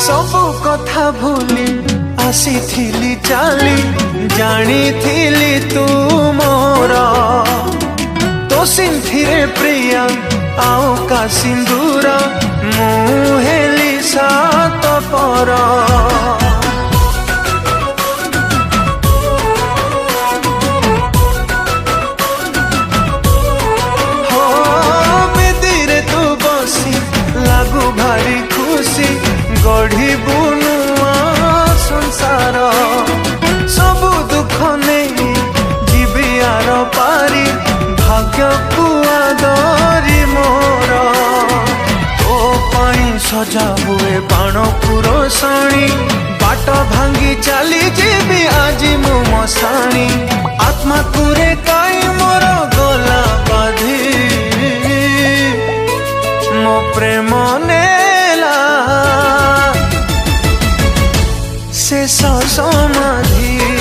सबु कथा भूली आसी चाली जानी थी तू मोर तो सिंथिरे प्रिया आओ का सिंदूर मुहेली सात पर हो बेदीरे तू बसी लागू भारी खुशी गढ़ी बुनुआ संसार सबु दुख नहीं जीवी आर पारी भाग्य कुआ दरी मोर ओ पाई सजा हुए बाणपुर साणी बाट भांगी चली जीवी आज मु मसाणी आत्मा कुरे काई मोर गला बाधी मो प्रेम नेला शेष समाधि।